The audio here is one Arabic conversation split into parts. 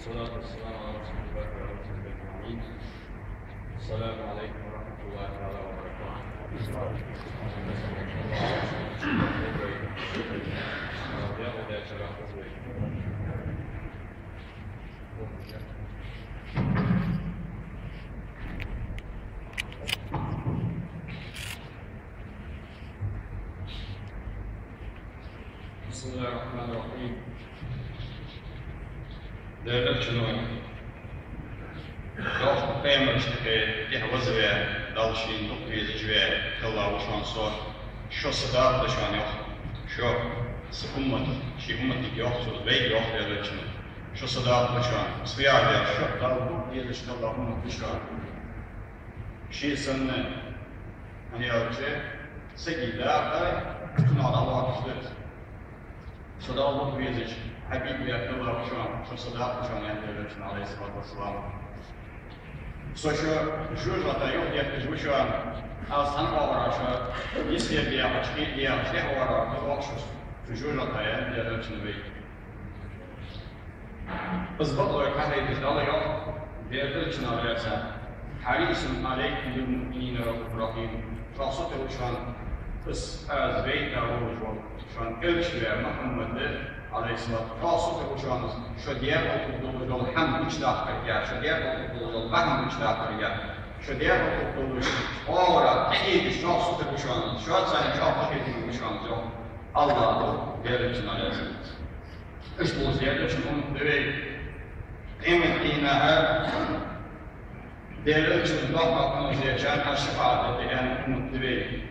والصلاة والسلام على رسول الله وعلى آله أجمعين. السلام عليكم ورحمة الله تعالى وبركاته. بسم الله الرحمن الرحيم. Değerli üçünü yok peygamberlikte dehvaz ve dalışın dokuyucu ve kıllahu şansor şu sadar da şan yok şu sıkılmat şey ummatik yok söz ve yok değerli üçünü şu sadar da şan sıyar ya şu dalbu diye Allah'ın mutluşan şey sanne hani ölçü sekide ay bütün Allah'a kısmet sadar dokuyucu حبيبي يا الله وشان شو صداق وشان يهدي عليه الصلاة والسلام. شو جاتا يوم يهدي وشان أصلا أورا شو يصير ليه أشكي ليه أشكي أورا بوقشوس شو جاتا يهدي النبي. بس بطلوا كهذا يدل يوم بيرتلشنا عليه السلام. حريص عليكم بالمؤمنين رؤوف رحيم. فصوت وشان بس از بيت وشان شان إلشوا محمد Aleyhisselam Rasulü uçağınız şu diğer okulduğumuz yol hem üç dakika gel, şu diğer okulduğumuz yol hem üç dakika gel, şu diğer okulduğumuz orada neydi şu Rasulü uçağınız, şu an senin çok paketinin uçağınız yok. Allah'ı değerli için Aleyhisselam. İşte bu ziyade için onu deveyi kıymetliğine değerli için bakmaktanız yaşayan şefaat eden umut deveyi.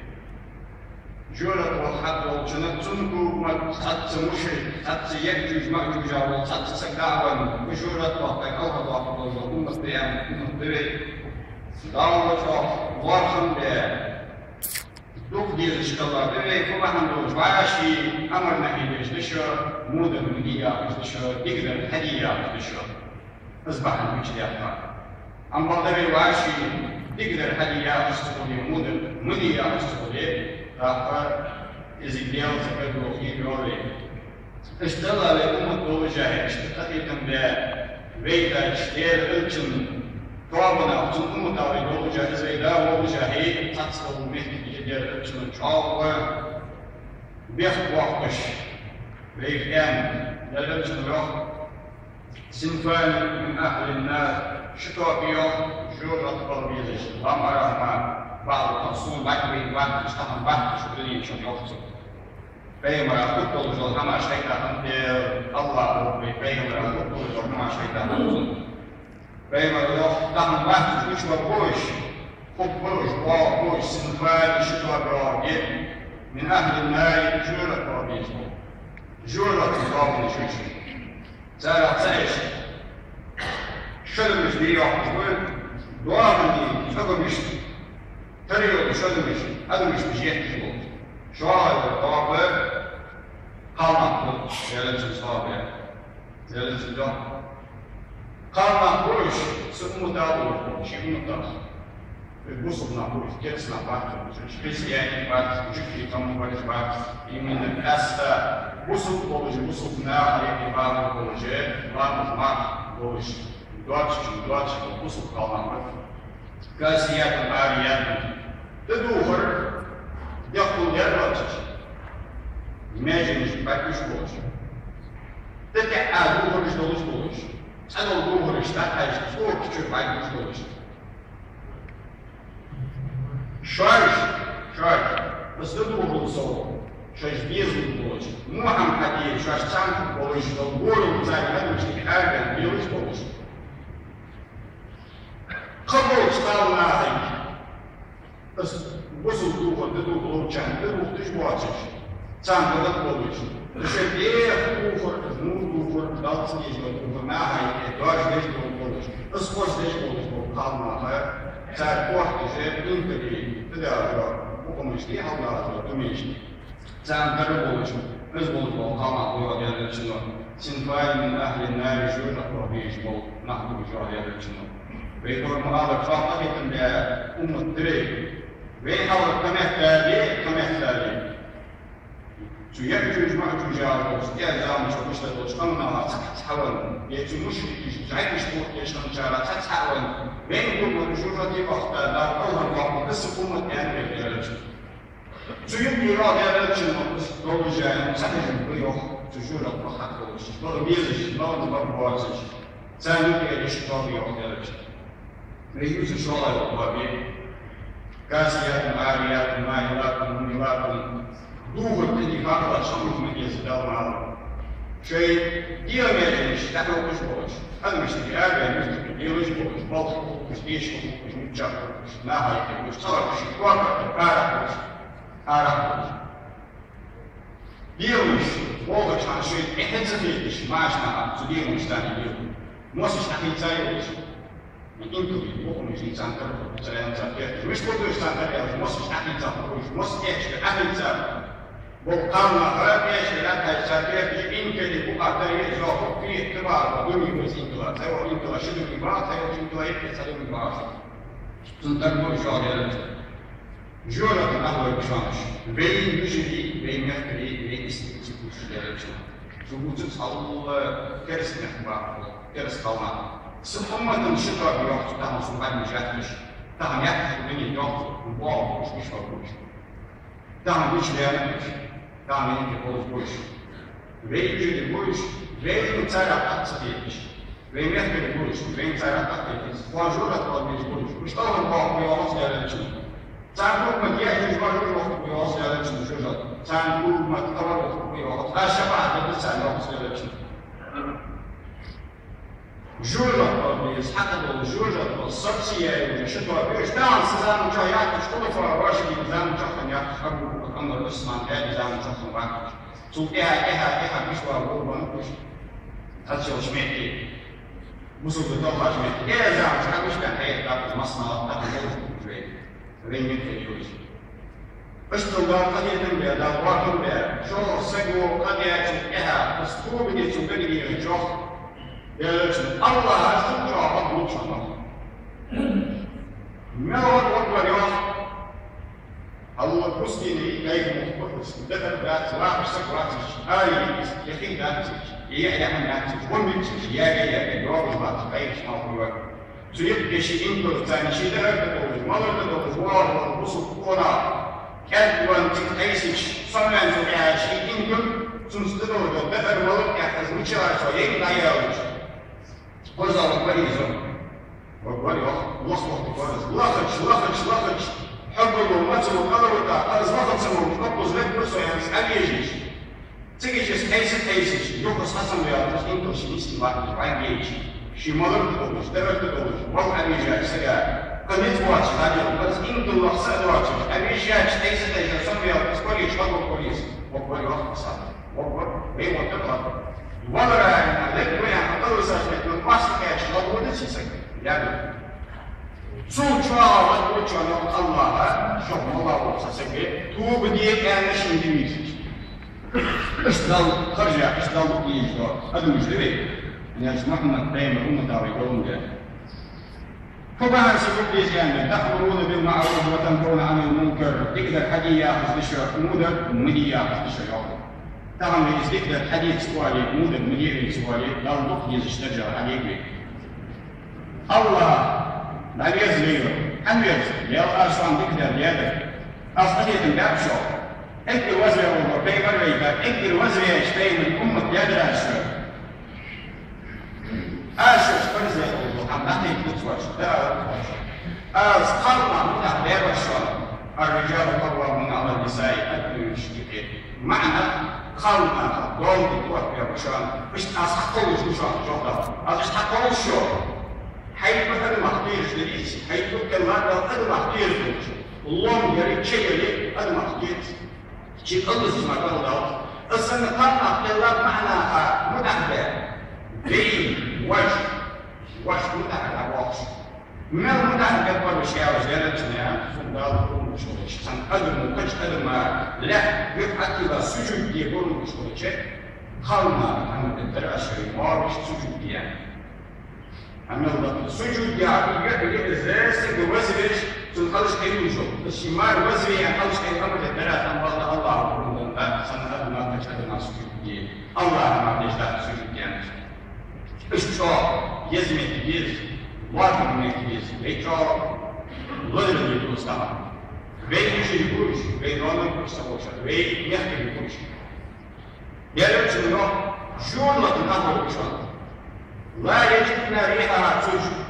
جورت والحد والجنة تنكو وتحت مشرك تحت يأجوج مأجوج وتحت سكاعا وجورت وحدك أوهد وحد والجنة بيان نبري دعوة وارخم بيان دوك دير اشكالله بيبي فبهم دوج وعاشي أمر نهي بيجدشو مودة مدية بيجدشو دقدر هدية بيجدشو أصبح المجديات أم بغدري وعاشي دقدر هدية بيجدشو مودة مدية بيجدشو راح إزيديان تقدر وخير يوري اشتغل لأمة دوجة اشتقيتم ببيتا اشتير الجن طابنا وجن أمة دوجة إزيدا وجه هي تتصل مثل جدير الجن شعوة بيخت وحش بيخيان للجن روح سنفان من أهل النار شتوى بيوم جورة قلبيزش أمر رحمن بعض التصوم بعد بعد اشتغل بعد شغلين شو يوقف بينما كتب الجل هم شيطان الله بينما كتب الجل هم شيطان بينما يوم تام بعد شو بوش بوش بوش سنفان شتوى براجي من أهل النار جورة برابيز جورة برابيز شو زارع سايش شو المشي يوقف دوام دي شو مشي تريو شو مشي هذا مش يحكي شو هذا الطابع قام جلس الصابع جلس الدم قام بوش سمو داو شيء مطلق البوصل نابوش جلس نابات شبيس يعني بات جكي كم بات بات يمين الأستا بوصل بوش بوصل ناخر يعني بعض بوش بعض ما بوش دواتش بوصل قام كاسيات العاريات تدوخر يقول يا راجل imagine vai para os colos até há dúvidas dos colos há não dúvidas está a pessoa que vai para os colos شارج بس ده دور الصوت شاش بيزن colos مو هم حديد شاش سانت colos الدور بتاع هذا مش حاجه بيوش colos قبل اشتغلنا عليه بس وصل دوخر تدوخ لوچان تدوخ تشواتش سام بدك بولش الشبيه دوخر نور دوخر دالس نيج دوخر ما هي داش ليش بولش بس خوش ليش بولش قامنا ها ساعه واحد جاب انتبه تدار وقمش لي حنا تمشي سام بدك بولش بس بولش قامنا هو ديال شنو سنفاي من اهل النار جونا ربيش بول نحن بجوع ديال شنو بيقول هذا فقط يتم أمة دري بين هذا كم يحتاج يأجوج مأجوج يعرفوش يأجام شوفش تدوش أمنا تحول يتمش يجعل شبوك يشتم شارع تحول بين كل مشروع دي وقت دار أول وقت بس قوم يعني بالجلش يبقى يراد يلش المقص لو جاي سنة بيوح تجور الضحك وش لو بيزش لو نبغى ثاني يشتغل بيوح يلش ريوز شغل وبابي كاسيات عاريات مايلات مميلات دوغ اللي فاقد شغل من يزداد معه شيء دياميش تحلو مش بوش هذا مش تجارب مش دياميش بوش بطل مش ايش مش متجرب مش نهاية مش صار مش واقع كارك مش كارك دياميش والله كان شيء احد زميلش ما عشنا تدياميش ثاني دياميش موسش أخي تايوش انتو بيبقوا مش انسان تربو سلام تربية مش كله انسان تربية موسش أخي تايوش موسش ايش أخي تايوش وقامنا خلافيش لأنها الشافية في إنك اللي بقى تريد جواب فيه اعتبار ودوني وزينتوا سيوا إنتوا شدوا الإمارات سيوا إنتوا يبقى سلام الإمارات تنتقلوا شغل جورة الأهوى بشانش بين بجري بين يحكري بين استيقظ شغل تصل كرس نحبا كرس قوما سبحانه الشكر بيوقت تهم سبحانه مجاتش تهم يحكي بني يوقت وواو مش فاروش تهم مش ليانش تهم ينكي بوش بين بوش بين تسارع أتصديقش بين يحكي بوش بين تسارع أتصديقش وجورة طالبين بوش مش طالب واو بيوقت ليانش تعرفوا ما يحتاج واجب وقت بيوصل على الشجرة تعرفوا ما تطور بيوصل هالشباب بس على الوقت على الشجرة جورة بس حتى لو جورة الصبسية والشجرة بيش دان سلام جايات شغل فراشي زام جحن يا أبو أمر الإسلام هذا زام جحن واقع تو إيه مش وارو بنقش هالشيء شميتي مسوق الدولة شميتي إيه زام جحن مش كان هيك دار المصنع دار الجو رينجن كيوش اشتغل قضية بيا دا واقع بيا شو سجوا قضية إها أسلوب اللي تبني الجوح يلش الله أسلوب جوح مطلوب شنو ما هو الوضع اليوم الله مسلمي جاي مخبص دخل ذات راح سكراتش هاي يخي ذاتش يعمل ذاتش ومنش يا يوم ما تعيش ما هو تريد شيء إنكر ثاني شيء درجة ما درجة الوار والبصق كورا كأن تكتيسش صنعاً تبيع شيء إنكر تنصدره بدل ما لك يحتاج مشاعر شيء لا يعرف وزع وقريزة وقري لخش حب الأمة وقدرة أزمات سمو نقص لك بس يعني أبيجيش تيجيش تيسش يقص حسن رياض إنكر شيء استواء بعد يجي شي مرض تقولش درجة تقولش وضع أميجاج سجاء قمت واش هذا بس إنتو الله سأل واش أميجاج ليس تجي سمي أسكوليش وضع كوليس وقولي وقت صار وقول بين وتقرأ وضع لك وين حطوا سجلت من ماسكاش لابد تسجل يعني صوت شوار وصوت شوار الله شوف الله وسجل تو بدي أنا شندميسش اشتغل خرجع اشتغل كيش هذا مش ليه يعني محمد بين الأمة ويقولون ذلك. فبعد سبب لسان تأمرون بالمعروف وتنهون عن المنكر تقدر حديث ياخذ الشرف مودر ومدي ياخذ الشرف. طبعا تقدر حديث سؤالي مودر مدير سؤالي لو تخرج تشتغل عليك. الله لا يزليه أم يزل يا أرسل تقدر يدك أصلية الدابشو أنت الوزير وبيبر ويبر أنت الوزير يشتري من أمة يدرى الشرف. أشوف فرزة عم نحكي بتوش أصحابنا من أحباب الشر الرجال قوامون على النساء أكثر شديد معنى خلنا دون بتوش يا بشان مش أصحابه شو شغله أصحابه شو حيث مثل مختير شديد حيث كلمات هذا مختير الله يريد شيء يريد هذا مختير شيء الله سبحانه وتعالى السنة قلنا خلال معناها متحدة دين وش متحدة وش من المتحدة قبل بشيء وزيادتنا فندال مشغولش سنقدم وقدم ما لا يفعل إذا سجود يقول مشغولش خلنا أن الدراسة ما بيش سجود يعني أن السجود يعني يقول إزاي سجوزيش تنخلص كيوجو بس يمار وزري عن خلص كي أمر الثلاثة الله الله من سنة ما تشهد الناس في الله ما نجد سجود يعني إشتراك يزمي تجيز واجب من تجيز إشتراك غير اللي يستمر بين شيء يقولش بين رامي يستمرش بين يحكي يقولش يلبس منه جملة الأمر بشرط لا يجدنا ريحها تجد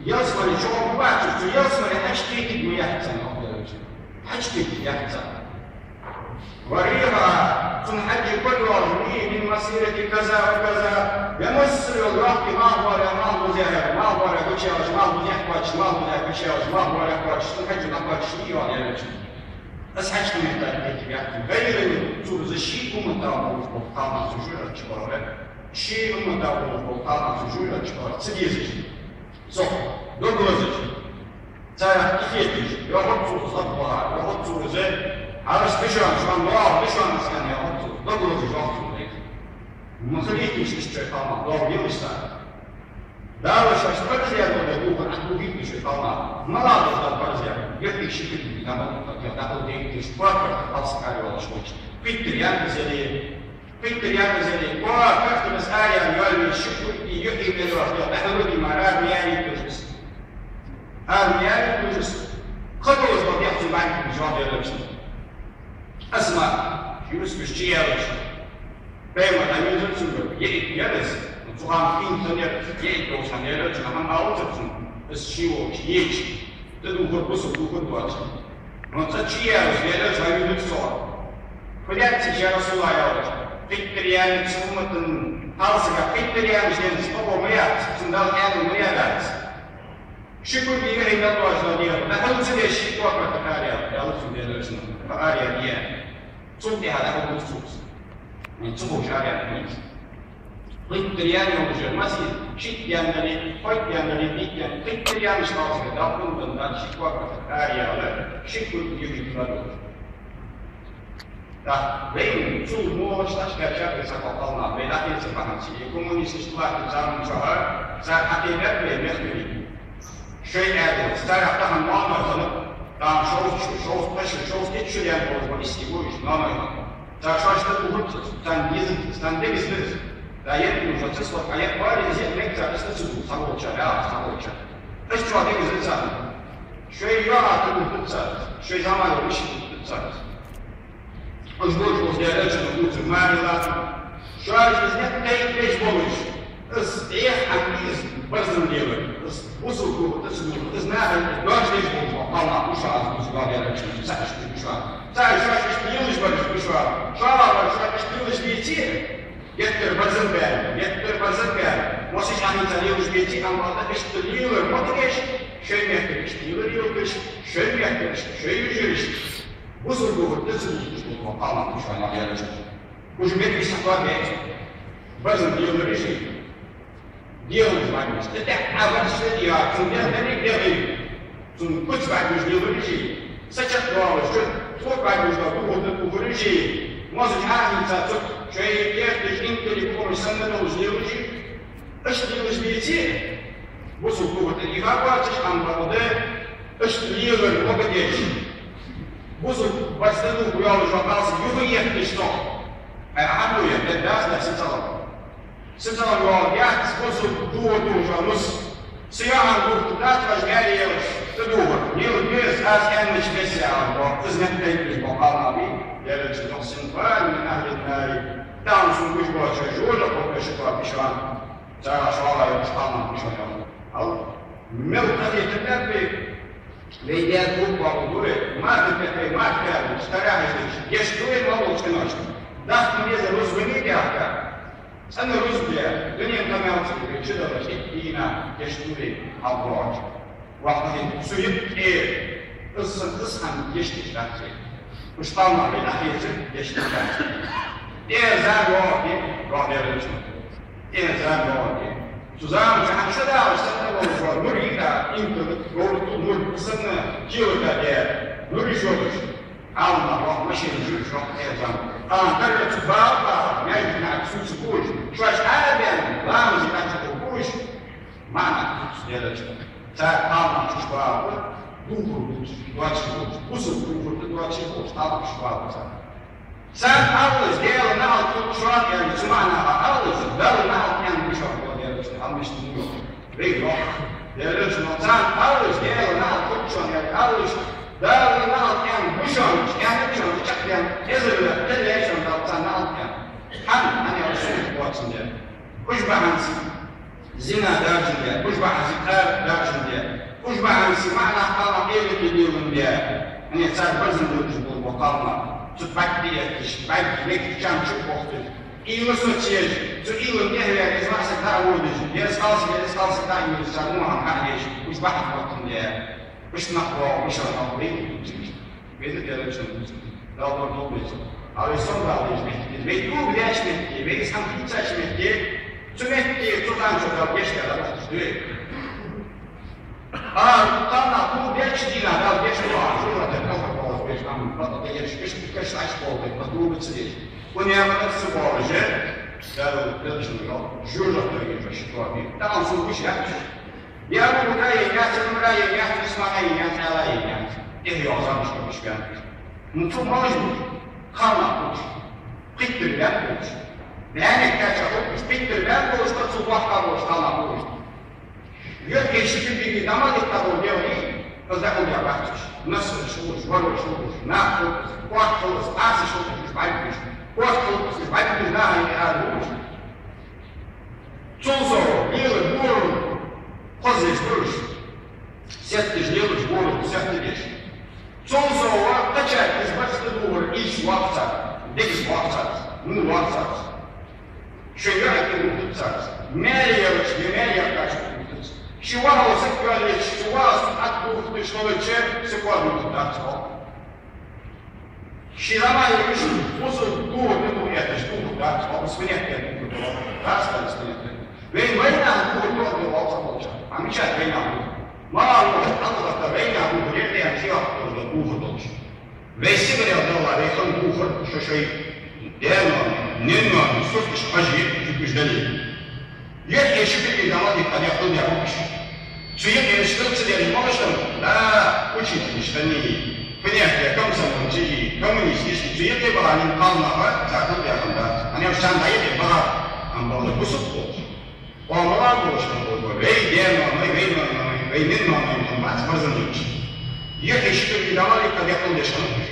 يصبر الشعب بعد يصبر أشتيك بيحتسن أشتيك بيحتسن وريها تنحج كل رجلي من مسيرة كذا وكذا يمسر الرب ما هو ما هو زهر ما هو كشيء ما هو يحكش ما هو كشيء ما هو يحكش تنحج ما كشيء ولا يلبس بس حاجة من التأكيد بيحكي غير إنه تقول الشيء هم تعبوا فوقنا سجولة شبارة شيء هم تعبوا فوقنا سجولة شبارة سديزش صح دوغلازش تاع كيفيتش يحطوا صفها يحطوا زي على سبيشال شو الله بيشان كان يحطوا دوغلازش يحطوا ما خليتش الشيطان الله يمسك لا وش اشتغل يا ولد دوغ عنده بيت الشيطان ما لا تقدر برزع يكفي شكل لما تاخذ ديك شفاك خلاص على ولا شوي بيتر يعني زي وكفت مسألة يقول الشكل يحيي من الوحدة أحمد المراد يعني كجس يعني كجس خطوة ما يحصل معك بجواب يلبسون أسمع يوسف الشيء يلبسون بينما أمين زلزل يلبس تقام فين ثانية يلبسون يلبسون هم أوتبسون الشيء يجي تدوخر بس تدوخر دوات ما تشيء يلبس أمين زلزل فلات تجي رسول الله يلبسون Victorian Sumatun Halsaka, Victorian James, Obomayat, Sundal and Mayat. She could be very well was not here. The house of the ship of the area, the house of the area here. So they had a good tools. And so Jagan means. Victorian was a massive sheep yandere, white yandere, Victorian stars, the Dublin and that ship of the area, she could be very Da, vem tu mor estás cachado essa copa lá, vem lá esse paranci. E como isso está que já não já, já até mesmo. Cheio é, está a estar na mão, tá, shows que chegam por isso hoje, não. Já está tudo, está dizendo, daí nos já só aí agora dizer que já está tudo, sabor já. Este já tem que dizer, cheio já tudo, cheio já mais isso, sabe? Os dois direitos do curso Marila, Jorge tem 3 volumes. As aqui brasileiro, os outros, as nada, nós 3 volumes. Lá, puxar os direitos, sabe, puxar. Sabe, Jorge Espinhos, puxar. Jorge Espinhos, Vitinho. Yeter Bazenberg. Vocês já me disseram os Vitinhos, a moda Espinhos, português. Cheio de Espinhos, cheio de juristas. وصلوا للتسليم وقام مشروع على وش بين الشقاقات بزن ديال الرجال ديال الفانيس تتعاون الشريعة تندير ديال ثم كنت بعد مش ديال الرجال سجلت واش فوق بعد مش ديال الرجال موظف عامل تاعك شيء كيف انت اللي يكون يسمى وش ديال الرجال اش ديال الرجال وصلوا للإفاقات عن بعض اش ديال الوقت Buzu başladığı bu yolu jokalsı yuhu yetmişti. Hamlu yetmişti, da simsalar. Simsalar yolu yahtis buzu duo janus. Siyahan burtu datvaş geliyoruz. Duo. Yıl bir az gelmiş mesela bu. Hizmetleyiz bu kanabi. Yerleşik sinfan min ahlin nari. Tam sunmuş bu çocuğuyla koklaşıklar pişman. Zara şoğla yapışkanlar pişman. Al. Mevtadiyetinden bir Лидия группа удует, мать такая, мать такая, старая женщина. Я что и молочка ночка. Даст мне за розовый мягко. Она розовая, да нет, там я тебе что давай, и на, я что и оброчь. Вахтин сует и ысхан ешки шахты. Уж там на нахизе ешки шахты. И за роги, роги. И за роги. Zusammen kann schon da, ich sage mal, nur jeder, nur سنة جيودا nur die Schuldig. Allah, auch Maschinen, die Schuldig, dann zu Baba, Menschen nach zu Busch. Ich weiß, alle werden, lassen Sie nach zu Busch. Mann, der Zeit, Allah, zu Baba. Dúvul, doativos, uso dúvul, doativos, altos quadros. Sen alış, diğer ne altı şu an yani cumana alış, ben ne altı yani bu şu an diğer almıştım yok. Ve yok. Diğer sen alış, diğer ne altı şu an yani alış, ben ne altı yani bu şu an yani şu an çok yani ezberle, televizyon altı ne altı yani. Hani Resulü duasın diye. Kuşbahansı, zina dersin diye, kuşbahansı kar dersin diye. Kuşbahansı mana kalma evli gidiyorum diye. Hani sen bazı bu bakalma. Tutmak diye, belki mektupcan çok boktu. İlmi soçiyel, şu ilmi nehve ezmasa daha uğurducu. Yarıs kalsı daha iyi olacak, muham kardeş. Biz bakıp baktım diye. Kuşnak bu, kuşnak bu, beyni tutmuş. Beyni televizyon tutmuş. Daha doğru olmayacak. Ama son bağlayıcı mektubuz. Mektubu bile açmettiği, ve insan hiç açmettiği, tümettiği, tutan çok al, geç kadar tutuyor. Tutanla bu geçtiğine, al geç olan, şurada kalkıp olsun, beş anın, patata yarışmış, birkaç açık oldu, bu bitir. Bu niyamada sıvırıcı, yazışını yok, jürlatları geçmiş, tamam sonra bu şey yapmış. Ya bu buraya yengâç, İsmail'e yengâç, Allah'a yengâç. Ehli olsamış olmuş ben. Mutlu mağdur, kanla olmuş, kıttırlar olmuş. Beğenlikler çakılmış, kıttırlar olmuş, tutulmaklar olmuş, kanla olmuş. Yok eşitli bir namaz ettiği oluyor değil, özel oluyor bakmış. Nasıl olmuş, var olmuş, ne yapmış, kuat olmuş, asış olmuş, baymış. Kuat olmuş, baymış, ne olmuş. Çulso, yılı, burun, kozleş, duruş. Settiş, yılıç, burun, settiş. Çulso, kaçar, izbaçlı dur, iş vaksa, dekiz vaksa, nu vaksa. Şöyle hakkını tutsak, nereye yılıç, nereye yaklaşık. Siłano seksualnie, siłano aktywistycznologie, seksualnie tutactwo. Siłano już sposób główny to jakieś tutactwo, usunięcie tego, raz to usunięte. Wojna było to było co a mi się wojna było. Mało, ale ta wojna była nie jak się to było dobrze. Wejście mnie oddało, ale to było to się demo, nie ma, coś aży, już dalej. Jak je szybciej daładzie, a jak to nie robisz? Czy jak je szybciej nie możesz, da, uczyć niż ten nie. Понятие, комсомольцы, коммунистические, czy jak je była nim palna, za to ja tam da, a nie wsiadł na jednej była, a było to kusutko. O, mała było się było, wejdzie, wejdziemy, bardzo niczy. Jak je szybciej daładzie, a jak to nie szanujesz?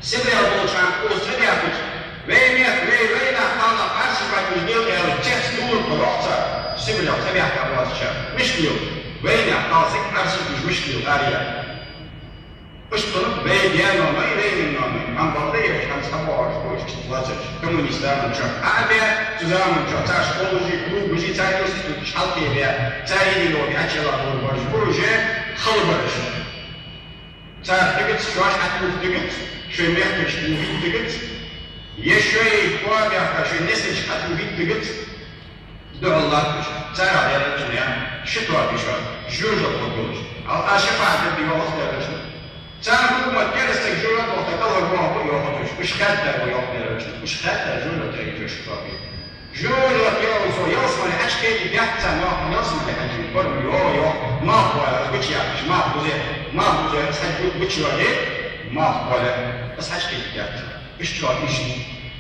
Siebie albo trzeba ustrzeляć. Wejna palna patrzy, jak już nie ale czas dur korowca, sybiał, zabiaka władcia, myślił, wejna palce, patrzy, już myślił, aria. Uśpun, wejdziemy, no i wejdziemy, mam wodę, jak tam stawować, bo już władze komunistami, czy armia, cudami, czy casz poloży, klubuzi, cały instytut, szalkiewia, cały ilowi, a ciela bolboż, buruże, halbarış. Cały tygic, şuaş atılır tygic, şöyle yaklaşık uvit tygic, Yeşoy kuabiyaka şu nesil çıkartı bittiğit doğrular düşer. Çara yaratır ya, şıtva düşer, jürda koyulur. Al aşıfada bir yol derler. Çara hükümet gelirse jürda orta kalır bu hafta yok olur. Işkatlar bu yok derler. Işkatlar jürda derler şıtva bir. Jürda yolsa yolsmanı açkaydı yaptsa ne yapın yolsmanı açkaydı. Görüm yok, mahvoya, bıç yapmış, mahvoya, sadece bıç var diye, mahvoya, açkaydı yaptı. اشتراك شيء.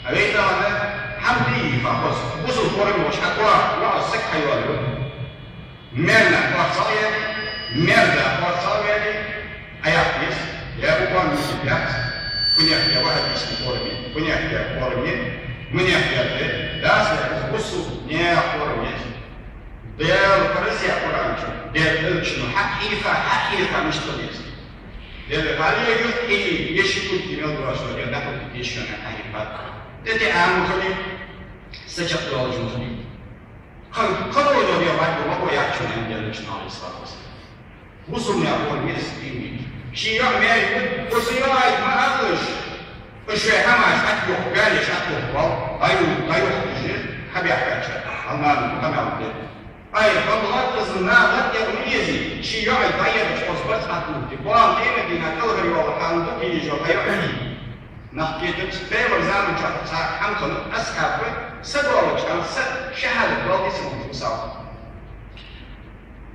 أبيت أنا حمدي فقط وصل فوري مش أقوى وأسك حيوانه. مرنا وصايا أياكيس يا أبوان مسيبيات كنيا يا واحد يسمي فوري كنيا يا فوري من يحيى داس وصل نيا فوري ديال فرنسا قرآن ديال شنو حقيقة مش طبيعي. Valio e ieșitul din el doar dacă ești în ahipat. De te am că să ce plăci nu. Că nu o doi mai cu o acțiune în el și n-are să facă. Usul mi-a vorbit stimit. Și eu mi-ai o să iau ai mă aduci. Își vei hamai și atunci o gale și atunci ai o hujă, habia pe aceea. Am Ai, vămulat zânavat e uniezi și eu ai tăiat și o spăți atunci. Boam teme din acolo care eu am duc în joc, ai ani. Nahketet pe vărzanul ce a am că ascapă să doară și am să șahadă doar să mă sau.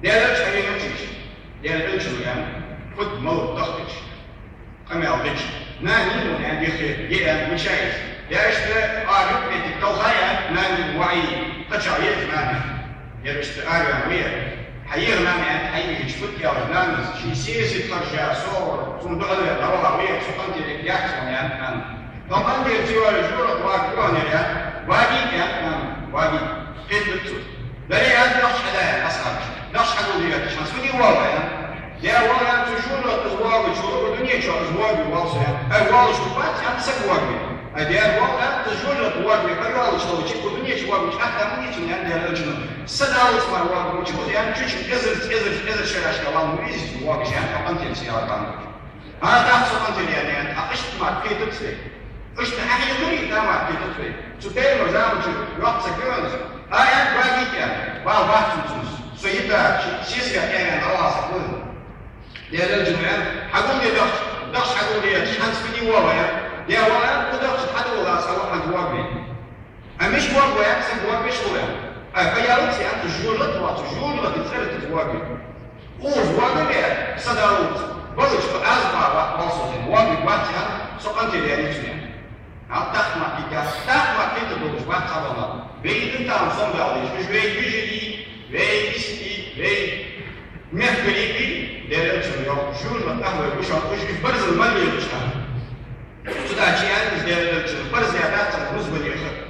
De aici ai notici. De aici nu am. خد ملوك ضغطش أما أودش ناني ونان بخير يأم مشايف يأشت آريك بيتك توخايا ناني وعي قشعيت ناني يرشت آريا ويا حيير ناني حيير يشفت يا ناني شي سياسي ترجع صور صندوق الدولة ويا سلطنت الإكياكس ونان طبعا دي الجوار الجورة واقعون يا واقعي يا واقعي قد بتوت بري هذا نقش حدا أصحاب نقش حدا ودي شانس ودي واقع يا واقع تجور الأزواج شو الدنيا شو أزواج واصل أول شو بات أنت سكواج أدي واقع تجور الأزواج أول شو شيء الدنيا شو واقع حتى من يجي عند الرجل سداوس ما واقع شو يعني شو إذا شراش كلام ميز واقع يعني كمان تنسي أرقام هذا تحصل أنت يعني أقشت ما في تكسر أقشت حاجة تريد ما في تكسر سوتين وزام شو وقت سكرانس هاي واقع يعني واقع تنسوس سيدا شيء يعني الله سكون يا رجل حقول لي دخش حقول لي شانس فيني واقع يا واقع ودخش حتى ولا سواء عند واقع مش واقع سواء مش واقع فيارتي أنت جولت وتجولت تسأل تواقع هو واقع صداوت بس أزمة وصلت واقع واتها سقطت لي يعني تخمة كذا تخمة كذا تقولش واتها والله بيد أنت أنصم بالله مش بيد يجري بيد يسقي بيد مهبلي ديرتشن يوم شو المتهم وش برز المالي يشتغل تدعي يعني ديرتشن برز يعتاد بالنسبة لي خير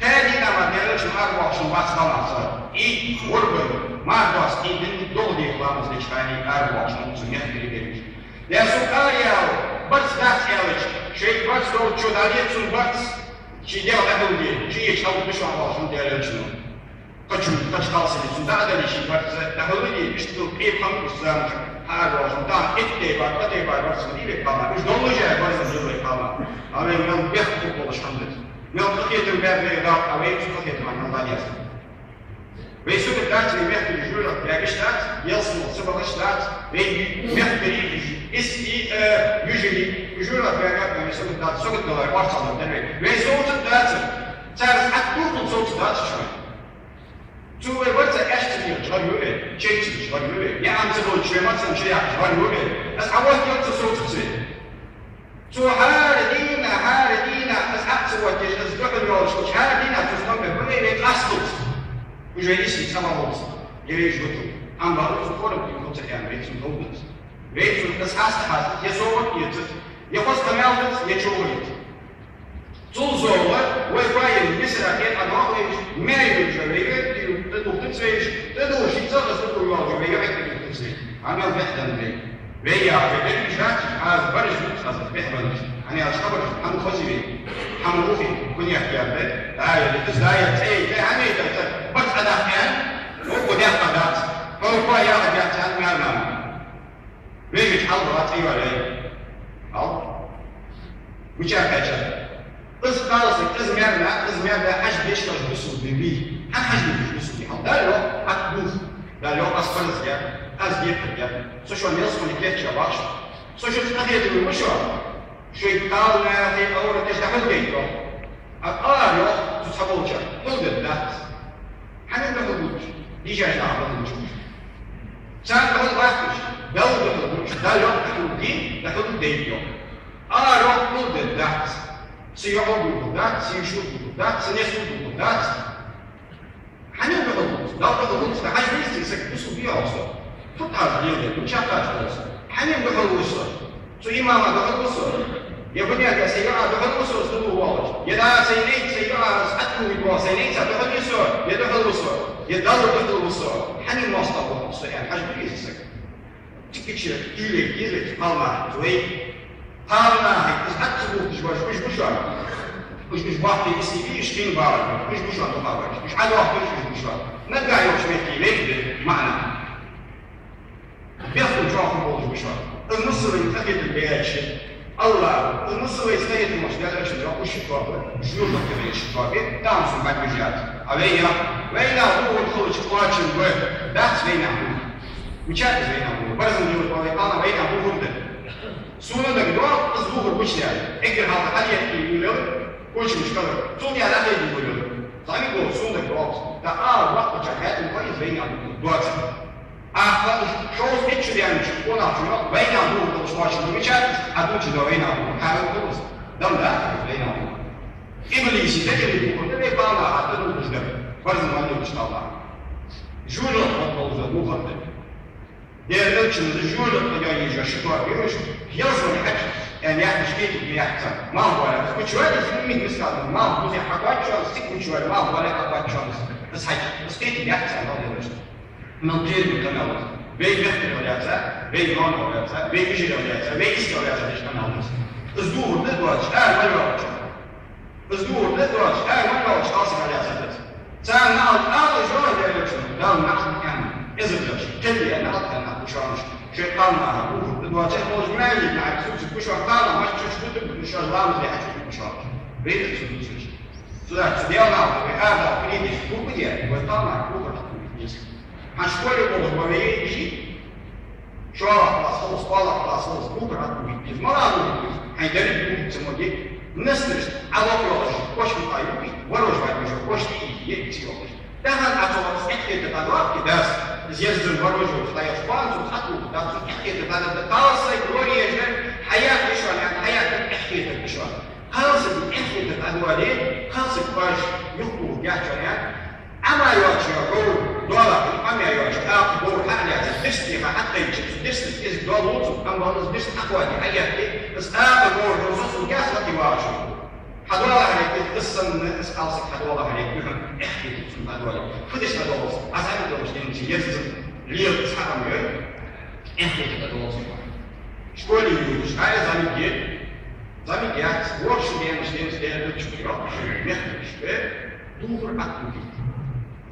هذه لما ديرتشن 24 ساعة صار إيه وربع ما دوس إيه من دول دي خلاص ليشتاني 24 ساعة يهبلي يا سؤال يا برز ناس يالش شيء برز لو شو داريت شو برز شيء ديال أهل شيء يشتغل بشو 24 ديرتشن قد خاصة السودان اللي شيء برز نحولي بيشتغل كيف هم السودان هذا وجدان إتبار برز مدير كلام مش دولة جاي برز مدير كلام أنا يوم بيخطب ولا شملت يوم تخيط الباب بيضاء أو يوم تخيط مع نظام ويسوق الدات اللي بيحكي الجورة بيعيشتات يصل سبب الشتات بيحكي إسي يجري الجورة بيعيشتات يسوق الدات سوق الدولار وارصد الدنيا ويسوق الدات تعرف حتى توصل صوت الدات شوي تو وقت أشتري جريمة شيء جريمة يا أنت لو شيء ما تسمع جريمة بس عوض يوم تصوت زين تو هاردينا بس أحسن وقت يجلس اليوم شو هاردينا تسمع بقولي أصلت وجاي شيء سما موس يريج بتو أم بعرف الفورم يكون تكان ريتم توبت ريتم بس حاسس يسوق يفوز كمالت يشوفت تلزوه ويفايل مثل كيف أنا أقول ما يجري تدوش يتصرف تقول يا جماعة يكتب أنا بحث لي ويا في الجات هذا برج هذا بحث أنا أشتغل هم خزيني هم روحي كن يحكي عبد لا يتزايد أي عميد بس أنا كان هو ده قدرت هو يا قدرت أنا ما بيجي حلوة أيوة ليه أو مش عارف إذا قالت إزمرنا حج بيشتغل بسوا بيبي حج بيشتغل بسوا ده لو أكبوف ده لو أصفر زيادة أزيد كده سوشيال ميديا كليكات شباش سوشيال تأخير المشروع شيء قالنا في أول تجتهد بيته أقارب تتحولش حدود الذات حنا نحدود يجي نعرف المشروع سان نحدود واحدش دولة حدود ده لو حدود دين لحدود دين أقارب حدود الذات سيعود الذات سيشوف الذات سنسوق الذات حنا نحدود لو حدود تحج بيستيسك بسوا بيها أصلا فقط اليوم مش عارف حنا نحدود وصل سو إمام دخل وصل يقول لك سيارة دخل وصل سلوه واضح يدا سيارة سحته يبغى سينيت دخل يسوع يدخل وصل يدور دخل وصل حني المواصلات وصل يعني حاجة بيزك تكتشف يلك قالنا توي قالنا حتى مش واحد يسي فيه يشتين بارك مش واحد تخرج مش حد واحد مش واحد نرجع يوم شوية ليه معنا بياخد جواب موضوع مش واحد المصري يتأكد البيعش الله المصري يستيقظ المشكلة عشان يروح الشفافة شنو تكتب الشفافة دام في المكبجات عليها وين هو الخروج قاتل وده بينهم مش عارف بينهم برز من الطريقان بينهم فردا سونا دكتور الظهور وش يعني اقدر هذا حد يحكي يقول وش مشكلة سوني على أحد يقول صحيح يقول سونا دكتور ده وقت جهات كويس بينهم دوات Shows picture yani ona atıyor. Veyna bu çalışmasını geçer. Adı için de veyna bu. Kayboluruz. Damla veyna bu. İblisi de gelip bu konuda ve bana adını buluştu. Var zaman yok işte Allah. Juro oldu bu konuda. Diğer için de juro da yani şu var görüyor musun? Yazın kaç yani yapmış bir yaptı. Mal var. Bu şöyle filmin mesela mal bu ya hakat şu sık bu şöyle mal var hakat şu. Bس حاجة بس كيف بيحكي عن هذا الرجل من غير متناول بين بيحكي ولاته بين نون ولاته بين بيجي ولاته بين إسكا ولاته ليش تناول أسدور ندواج وين راج أسدور ندواج وين راج قاصر على أساس سان ناول جوه ده الرجل ده نحن كان إذا بلاش كل أنا حتى أنا بشارش شيطاننا أبوه ندواج خوش مالي مع سوس كوش وقتنا ما تشوف كتب بشار لام اللي حتشوف بشار بيت تشوف Сюда, сделал, выказал, видишь, купе, вот там на кухне есть. А в школе было в голове и что классовый спала, классовый скутер, без морали, а не дали купить самоги. Не слышишь, а вот я очень таю, ворожать уже, очень и съемки. Да, а то вот эти фотографии, да, здесь же ворожу, встаешь в панцу, хату, да, эти фотографии, глория же, حياة еще, حياة эти еще. خاصة الإخوة الأدوالين خاصة باش يخطو يحجرين أما يوجه قول دولار أما يوجه قول حالة تدشتي حتى تدشتي إذ دولوت أما نزبش أقوى حياتي بس قول رصوص الكاسة يواجه حدولا عليك قصة من أسقاصك حدولا عليك يهم إحكي تسمى أدوالين فدش أدوالوس أسعب أدوالوس يمشي يزم ليه تسحق أمير إحكي أدوالوس شكولي يوجه هاي زميل Замечать, вот что я начну сделать, что я хочу, мягкое, духу отпустить.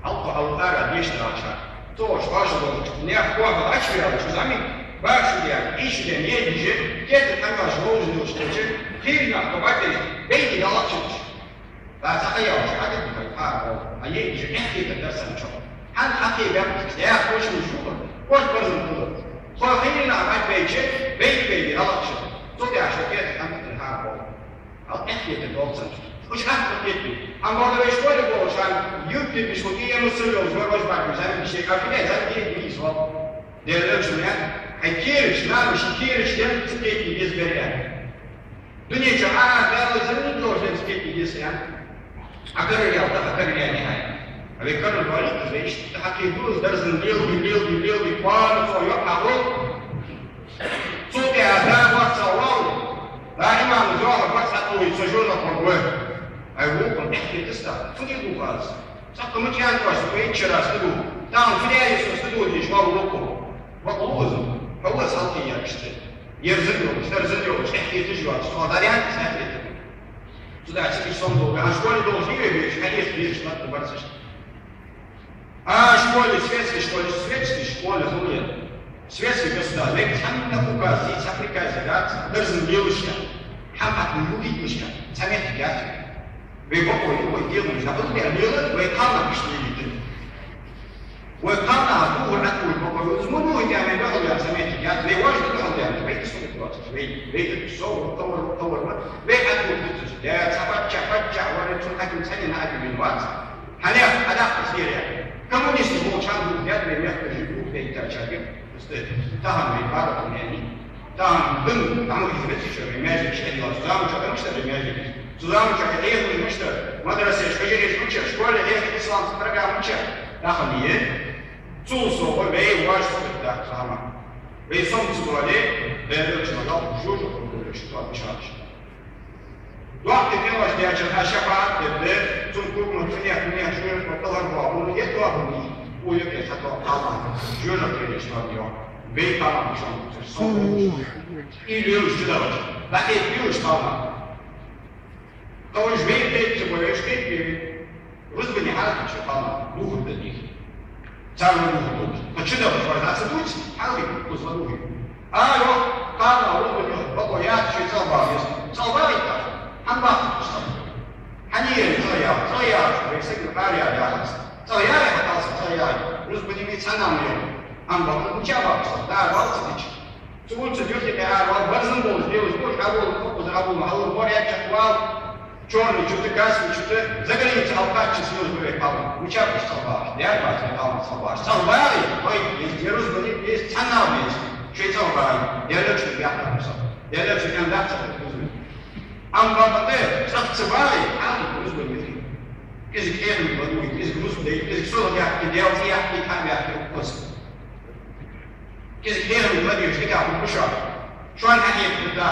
Алтара, вещи начать. То, что ваше должно, не охватывать, а что зами, ваше я, ищу я, не вижу, где-то там ваш должен, что ты, фирма, то бабе, бейте, я лачусь. Да, захаял, что это будет, а я вижу, это даже ничего. Ан хаки, я хочу шубу, вот person было. Фахина, а бейте, бейте, я лачусь. Тут я что это там أو إحكي الدوسن مش أحكي كتبي أنا بعد ما يشوي الجو عشان يكتب مش ممكن ينصر له زمان مش بعد مش عارف شيء كافي زي كده بيجي صوت ده ليش يعني هيكيرش لا مش هيكيرش ده تكتب بالنسبة لي دنيا جماعة ده زين الدور ده تكتب بالنسبة يعني أكرر يا أبدا أكرر يعني هاي أبي كرر بالك زيش تحكي دوس درس الليل بيقال فوق يقعد صوتي هذا وقت صوره دائما مجرد بس حتى يسجلنا قروه أيوة إحكي تستا فدي خالص سقط مكان كويس وين شراء سدو تام في العيش سدو اللي شوال لكم وقلوزم هو صوتي يا كشتي يرزقه يسترزقه إحكي تجوا صادريان تسافر سدا عشان يصندوق أشكال دوزية بيش حديث بيش ما تبرزش شكال سويتسكي شكال هوليا Светский государь, самим указать, саприкать, даже девушка, хамат любительница, самих пять. Вы какой делаете? А потом я делаю, вы кана пишите. Вы кана, вы такой какой, смотрите, я не могу я самих пять. Вы важно делаете, вы это что делаете? Вы это что, товар, вы это будете. Я чапача, вот это таким цене на один винват. Халя, адапт серия. Коммунисты молчат, я для меня живу, я это чапик. تهم بعبارة يعني تهم ضمن عمل إثباتي شو بيماجي شيء الله سلام شو كم شيء بيماجي سلام شو كتير من مشتر مدرسة شو كجري شو كشر شكول هي الإسلام ترجع مشتر داخلية توصل هو بيجي واش تبدأ فهمه بيصوم سؤالي بيرجع شغال شو كل شيء طبعا مش عارف وقت كده واش بيعمل هالشفاعة تبدأ تنقل من شو بطلع بعضهم يتوهمني ويبقى خطأ طبعا جونا كده شوية بيت طبعا مش عارف إليوش كده بعد إليوش طبعا طبعا بيت تبغى بيت رزبني حالك شو طبعا لوه بديه تعالوا لوه فكده بس بعد أسدوش حاولي توصلوه أيوه طبعا رزبني بقى يا شيء صعب يتا هم بقى حنيه صيا بيسكر قاري يا حس صيا حتى صيا رزبني ميتسنامي أم بقى مجابة ده بعض تقول تجوز كهار وزن بوز بيوز كل حاول فوز أبو محل مريا شكوال شون شو تكاس شو تزغلين تعبات شو بيقام مجابة صباح ده hayatını kalması var. Salvay, oy, Yeruz bunu biz tanımayız. Şey salvay, yerler çünkü yaptığımız. Yerler çünkü en daha çok uzun. Ama batı, salvay, hangi uzun bizim? Biz kendi bunu, biz uzun değil, biz solo yaptı, devlet yaptı, tam yaptı, olsun. Biz kendi bunu diyor, işte yaptı bu şart. Şu an her yerde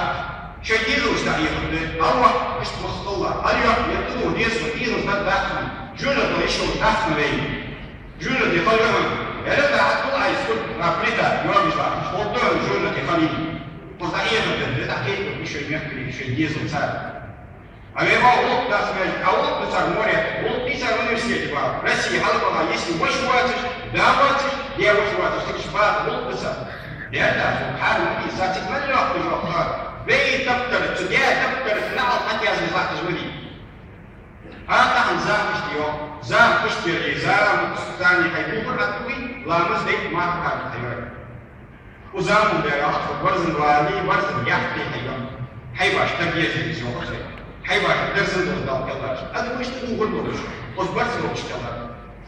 şey Yeruz da yaptı. Allah işte Mustafa, Allah yaptı o Yeruz da dahil. Jüle de işe dahil verin. Jüle de kalıyorum. Yerine hakkı ayısı Rabbita yormuş var. Orada jüle de kalayım. O da iyi bir de dakika bir şey yapıyor, bir şey Yeruz var. Ama o da mesela Avrupa mesela Moria, o bir üniversite var. Rusya halkına yeşil boş vardır, davet diye boş vardır. Çünkü var o mesela. Yerine her bir zaten ne yapıyor? Ve tabutları, diğer tabutları ne altına yazmışlar kızmedi. Hata zam istiyor, zam işbirliği, zam kısıtlarını haybukur atmayı, lamız değil muhakkak hayır. O zaman da rahat varzın vali, varzın yaptı hayvan. Hayvaş tabiiyetimiz yok. Hayvaş dersin de dalgalar. Adı bu işte bu gurur olur. O varzın oluştular.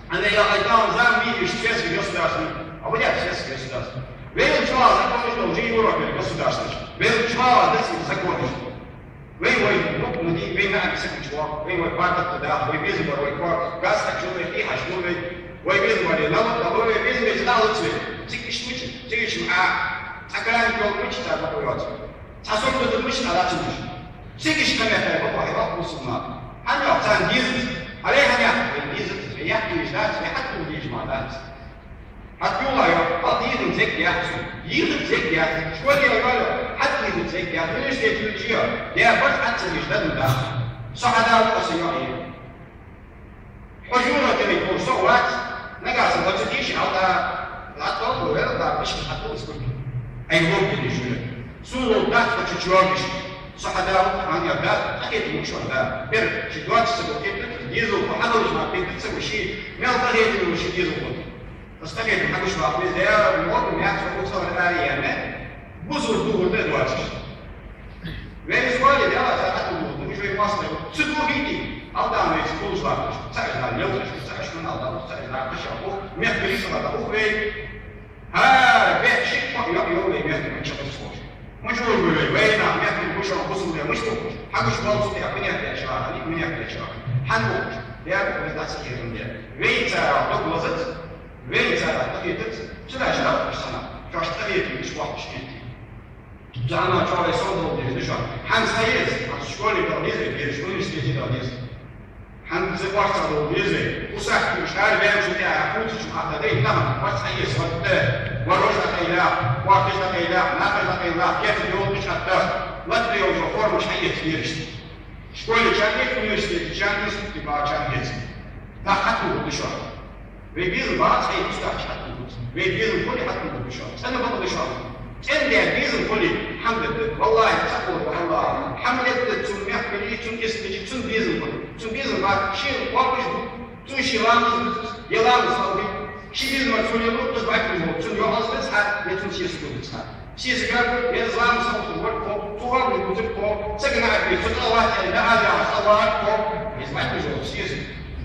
Hani ya aydan zam bir işçiz göstersin, ama ya işçiz göstersin. Veya çoğu zakonuşta olacak Avrupa göstersin. Veya çoğu da zakonuşta. Вей, ну, вей на секундочку, вей, парта туда, вей без вой, газ хочу вей, хочу вей без вой, на вой без вей, на лучше. Тикиш, а когда я говорю, что это такое? Особенно ты мышь надо чуть. Тикиш камера, какой его усуна. Они оцан бизнес, а я не бизнес, я не знаю, я хочу не знаю. Hatırlıyor, hadi yedin tek yapsın. Yedin tek yapsın. Şöyle yapıyor, hadi yedin tek yapsın. Üniversite tülüyor. Ya bak hatsın işledim daha. Sahada olmasıyor. Hocuna demek bu soğuk. Ne kadar vakit işin alda. Lato bu ver da bir şey hatırlıyor musun? Ay bu bir şey. Sulu da kaçıyormuş. Sahada hani ya da hakikaten şu anda bir situasyonu getirdi. Dizu hadalış ma bir şey. Ne oldu bu şey dizu. Остальные потому что везде много мяса вкусного района. Бузу burada duvar. Ve İsrail'e de zaten bu bir şey vasıta. Sıkı bilgi. Allah'ın ve kullar. Sadece ne olur? Sadece şunu Allah'ın sadece arkadaşlar bu mehbeli sana bu ve ha ve şey yok ve mehbeli çalışıyor. Mecbur böyle ve ne mehbeli bu şu bu sunuyor muş bu. Hangi şu olsun ya beni yapacak. Beni yapacak. Hangi ya bu da sayılır diye. Ve ise bu lazım. Ve zaten takıdır. Çıraçlar sana. Kaçta yetmiş vakit gitti. Cana çoğu son olduğu düşün. Hem sayız, şkole kalıyız, bir üniversitede kalıyız. Hem bize varsa olduğuyuz. Bu sakmış her ben şu diye yapıyoruz şu hatta değil tamam. Var sayız hatta. Varojda kayla, vakıjda kayla, nakıjda kayla, kesin yolmuş hatta. Latri yolcu formuş hayet verişti. Şkole çanget üniversitede çanget tipa çanget. Daha hatta bu düşün. Ve bizim bazı şeyler çıkartıyoruz. Ve bizim kuli hakkında bir şey. Sen de bana bir şey. Sen de bizim kuli hamdettir. Vallahi takılır Allah. Hamdettir tüm mehbeli, tüm kesici, tüm bizim kuli. Tüm bizim bak, şey varmış bu. Tüm şeylerimiz, yalanımız var. Şey bizim var, söylüyoruz, biz bakmıyoruz. Tüm yolumuz her, ve tüm şeysi kılıyoruz. Şeysi geldi, yazılarımız olsun, var, tuğar mı, kutup, sakın abi, tüm Allah, ne hadi, Allah'a, biz bakmıyoruz, şeysi.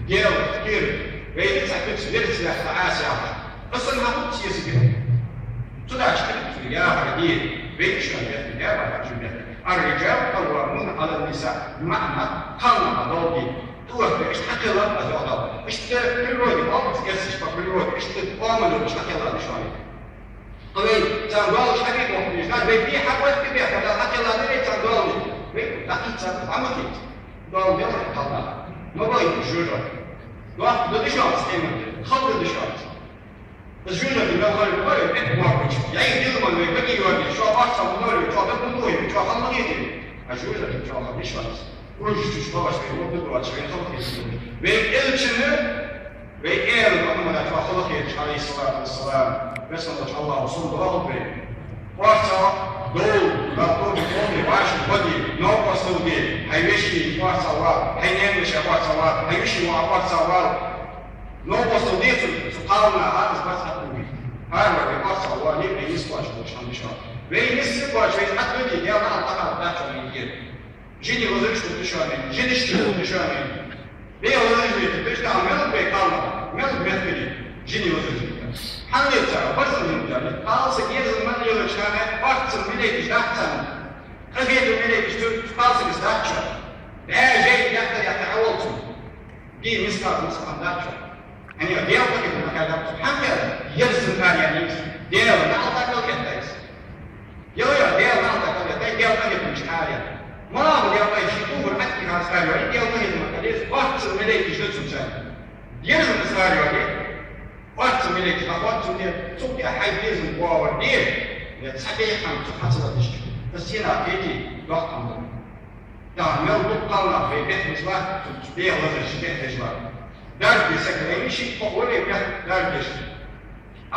Gel, gel. Ve sakıç verirse Asya. Nasıl yapıp siyasi gibi? Sudah çıkıp ya hadi ve şöyle ya bak şimdi. Ar-rical kavvamun alel-nisa. Ma'na kalma doğru. Tuğra işte akıllar azaldı. İşte priroda olmaz gerçek bak priroda işte olmadı işte akıllar şu an. Evet, sen doğal şahit olmuşlar ve bir haber gibi kadar akıllar ne doğal ve dakika ama ki doğal bir kalma. Ne var şurada? Doğal da dışarı sistemi. Halk dışarı. Özgürlüğü de böyle böyle hep varmış. Ya ilgili zaman böyle peki gördü. Şu an varsa bunları, şu anda bunu koyuyor, şu an anlamı yedi. Özgürlüğü şu an bir şey var. Uğraştı şu başka bir orada duvar çıkıyor, çok kesin. Ve elçini ve el bakımına şu Allah yedi. Aleyhisselatü vesselam. Ve sallallahu Allah'u sallallahu ve varsa doğu, doğu bir konu var, body, no possible. Hayveşi varsa var, haynemiş varsa var, hayveşi varsa var. No possible. Субхана, аз вас атуми. Харва, ви вас Аллах не сплачивал, что он еще. Вы не сплачиваете, от людей, я вам так отдачу не ем. Жени возрастут душами, жени штуку душами. Вы возрастете, ты что, мел бы калма, мел бы бедкали. جيني وزرجة حملتها برزن قالس جيز من يلشانة وقت ملك جدتن قبيل ملك جدت قالس جدتشر لا جاي يقدر يتعوض دي مسكات داتشر يعني ديال قبيل مكان حمل يرزن يعني ديال نعطى كل كتايس يا ديال نعطى كل كتايس ديال قبيل مش حاجة ما ديال قبيل شيء أكيد هذا ديال قبيل مكان وقت ملك جدت سنة يرزن ساري وقت ملك وقت ملك تبقى حيز وودير يتصحيح عن تحصل الشيء بس هنا فيتي وقت عمره يعني لو تطلع في بيت مصباح تبيع وزن شبيه تجوار دار بيسكرين شيء فقولي بيت دار بيش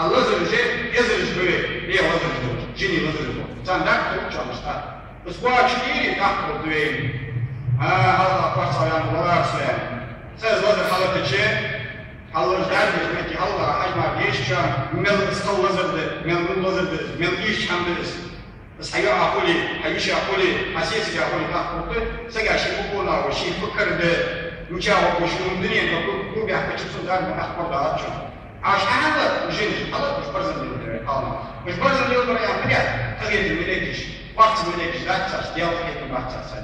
الوزن جاي يزرج بيه بيع وزن جيني وزن جو تان دار تروح مشتاق بس واحد شيء تاخذ دوين هذا فرصة يعني ولا سلام ساز وزن حالة الشيء الله جدار بيجي الله حجم جيش شان من السقو وزرد من وزرد من جيش حمدس بس حيا عقولي حيش عقولي حسيس عقولي تاخذ سجى شيء بقوله وشيء فكر ده يجاوب وشيء من الدنيا نقول كل بيحكي شو صار من أخبار ده شو عشان هذا جيش الله مش برزن الله مش برزن اليوم يا مريم تغير الملكش وقت الملكش لا تساس ديال تغير ما تساس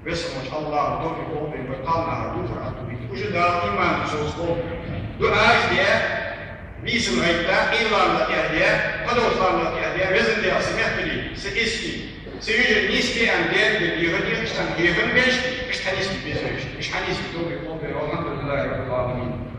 بس ما شاء الله دوبي دوبي بقالنا دوبي دوبي وجد إيمان سوسكو دعاء ديا بيسم عيدا إيمان لكيا قد وصلنا لكيا وزن ديا سمعت لي سيسكي سيوجد نيسكي عن ديا باليهودية مش عن يهون بيش مش حنيسكي بيزوج مش حنيسكي دوبي دوبي والحمد لله رب العالمين